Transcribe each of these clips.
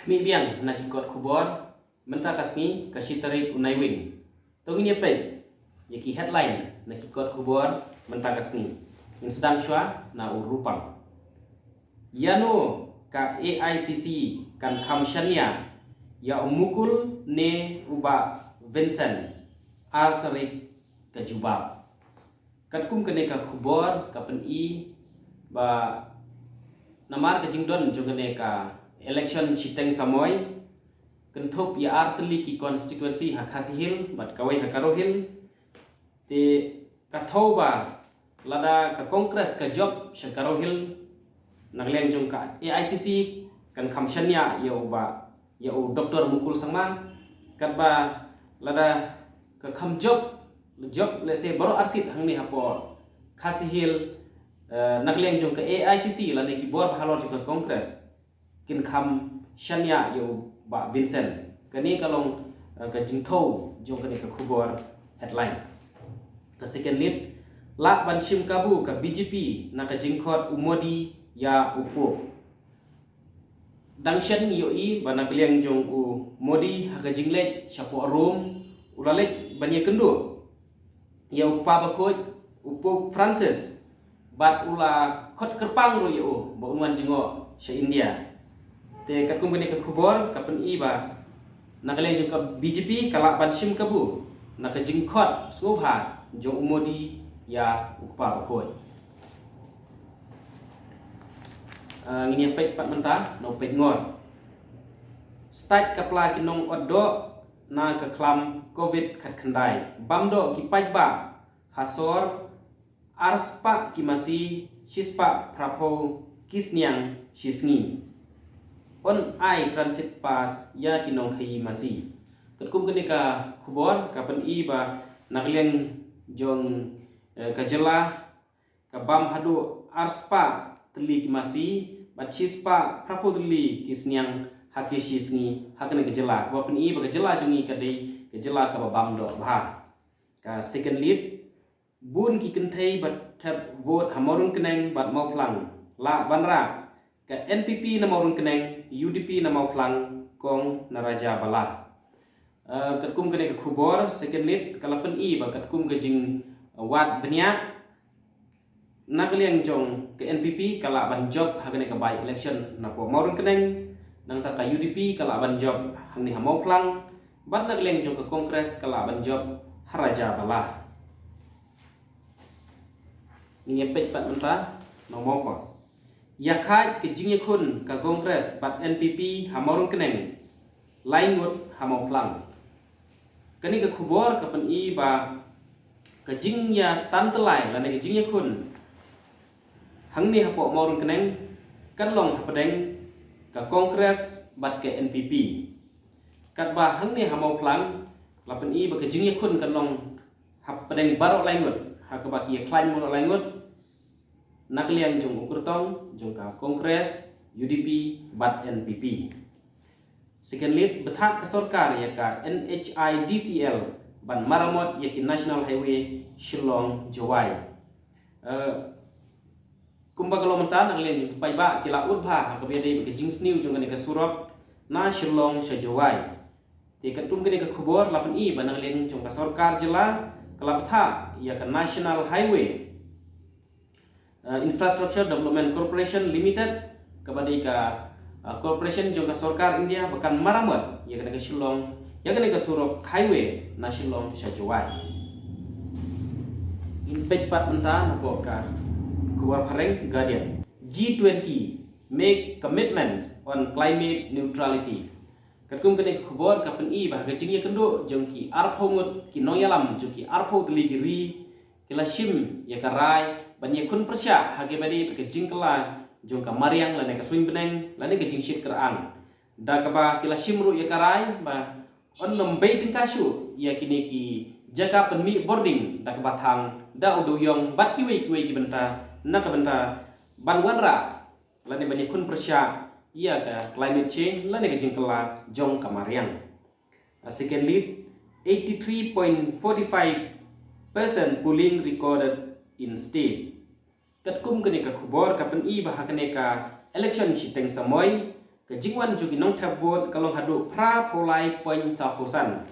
Kemibiang na kikot kubor menta kasni kasitarik unai wing. Tong ini apa? Yaki headline na kikot kubor menta kasni. In sedang shwa na urupang. Yano ka AICC kan kamshania ya umukul ne uba Vincent artarik kajubab. Katkum kene ka kubor kapen i ba namar ka jingdon jongane ka election siteng samoy kentup ya artli ki constituency hakasihil bat kawai hakarohil te kathoba lada ka kongres ka job shakarohil nagleng jong ka AICC kan khamshania ya Dr. Mukul sangma katba lada ka kham job lese baro arsit hangni hapo khasihil nagleng jong ka AICC lane ki bor bhalor jong ka kongres kin kham shania yo ba Vincent kani kalong ka jingtho jong kani ka khubor headline ka second lead la ban shim kabu ka BJP na ka jingkhot umodi ya upo dangshan yo i bana kliang jong u modi ha ka jinglek chapo room ulalek banya kendo ya upa bakoj upo Francis bat ula khot kerpang ro yo ba unwan jingo sa India te katkum bani ka khubor kapen i ba nakaleng jong ka BJP kala ban shim kabu naka jingkhot sngobha jong umodi ya ukpa bakoj ngini pek pat menta no pek ngor start kapla kinong oddo na ka klam covid khat khandai bamdo ki pajba hasor arspa ki masi shispa prapo kisniang shisngi on ai transit pass ya kinong khai masi katkum kene ka khubor kapan i ba nagleng jong ka jela ka bam hadu arspa tli ki masi bat shispa prapo tli kisniang hakishisngi hakane ka jela ka pan i ba ka jela jongi ka dei ka jela ka bam do bha ka second lead bun ki kenthei bat thap vote hamorun keneng bat mau plang la banra ka NPP na maurun keneng UDP na mau plang kong naraja bala katkum kene ka khubor second lead kalapan i ba katkum ka jing wat benya nagliang jong ka NPP kala ban job hagane ka by election na po maurun keneng nang ta ka UDP kala ban job hangni ha mau plang bat nagliang jong ka kongres kala ban job haraja bala ngepet pat menta no mau pa yakhai ke jingye khun ka kongres bat NPP hamorung keneng lain ngut hamong plang kani ka khubor kapan i ba ka jingya tantelai lane ka jingye khun hangni hapo morung keneng kanlong hapadeng ka kongres bat ke NPP kat ba hangni hamong plang lapan i ba ka jingye khun kanlong hapadeng barok lain ngut hakaba ki klain mo lain ngut nakliang jong ukurtong jong ka kongres UDP bat NPP second lead bethat ka sarkar ya ka NHIDCL ban maramot ya ki national highway Shillong Jawai kumba kalau mentan nakliang jong pai ba kila utbha ka bede ka jings new jong ka surok na Shillong sa Jawai te katum kene ka khubor lapan i ban nakliang jong ka sarkar jela kala betha ya ka national highway Infrastructure Development Corporation Limited kepada corporation jong ka sarkar India bahkan maramot ya kena ke Shillong ya kena ke surok highway na Shillong sa Jawai impact pat menta nako ka kuar pareng Guardian G20 make commitments on climate neutrality katkum kena khubor kapen i bah ka jingya kendo jong ki arphongut ki noyalam jong ki arpho tli ki ri kila shim ya karai banyak kun persya hage badi ke jingkala jong ka mariang lane ka swing beneng lane ka jingshit kerang da ka ba kila shimru ya karai ba on lembei tingkasu ya kini ki jaka penmi boarding da ka bathang da uduyong bat kiwe ki benta na ka benta banwanra lane banyak kun persya ya ka climate change lane ka jingkala jong ka mariang second lead 83.45% polling recorded in state katkum kene ka khubor kapen i bah kene ka election siteng samoy jingwan juki nong tap vote kalong hadu pra polai poin sapusan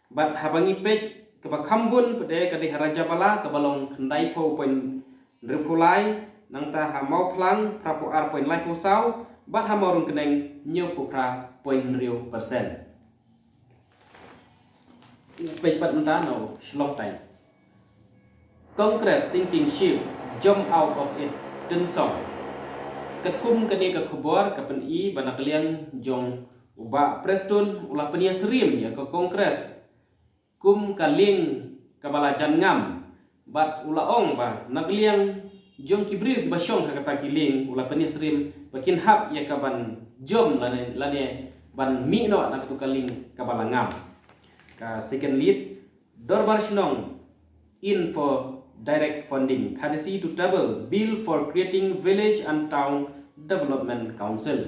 bat habangi pej ke bakambun pede kadi haraja bala ke balong kendai po poin repulai nang ta ha mau plang pra po ar poin lai pusau bat ha morung keneng nyo po pra poin riu persen pej pat menta no shlok tai Congress sinking ship jump out of it ten song Kekum kini ke kubor ke PNI banak liang jong uba Preston ulah penia serim ya ke Kongres kum kaling kabalajan ngam bat ulah ong ba nak liang jong kibri ba syong ha kata kiling ulah penia serim bakin hap ya kaban jom lane ban mi no nak tu kaling kabala ngam ka second lead dorbar shnong in for direct funding courtesy to double bill for creating village and town development council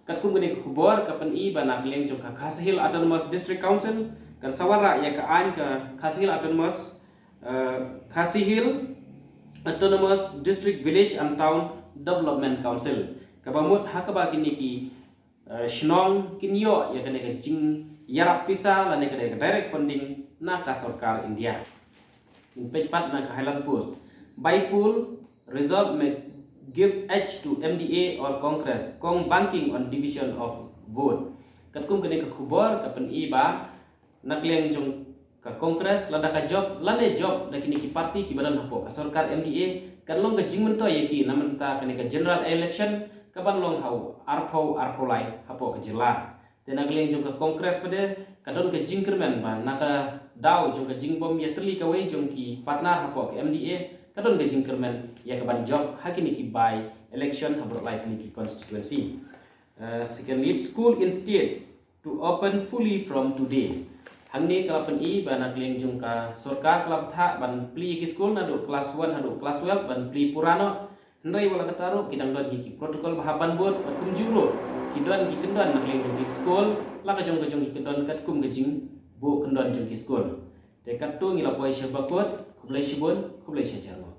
katkum gani khubor ka PNI banak leng jong ka Khasi Hill Autonomous District Council kan sawara ya ka an ka Khasi Hill Autonomous District Village and Town Development Council ka bamut hakaba kini ki shnong kinyo ya kane ka jing yarap pisa lane ka direct funding na ka sarkar India page 4 na ka Highland Post by pool result may give edge to MDA or Congress kong banking on division of vote katkum kene ka khubor ka PNI ba nakleng jong ka Congress lada ka job lane job da kini ki party ki badan hapo ka sarkar MDA kan long ka jingmen to yaki namanta kene ka general election ka ban long hau arpo lai hapo ka jila tenagleng jong ka Congress pade kadon ka jingkermen ba naka daw jong ka jingbom ya terli ka we jong ki partner hapo ka MDA kadon ka jingkermen ya ka ban job hakini ki by election habro lai ni ki constituency second lead school instead to open fully from today hangni ka PNI banak leng jong ka sarkar klab tha ban pli ki school na do class 1 hadu class 12 ban pli purano hendrai wala kataru kidang don hi ki protocol bahaban bot kum juro kidon ki kendon nak leng jong ki school la ka jong ki kendon kat kum ka jing bo kendon jong ki school te kat tu ngila poi syabakot kublai shibon kublai syajarmo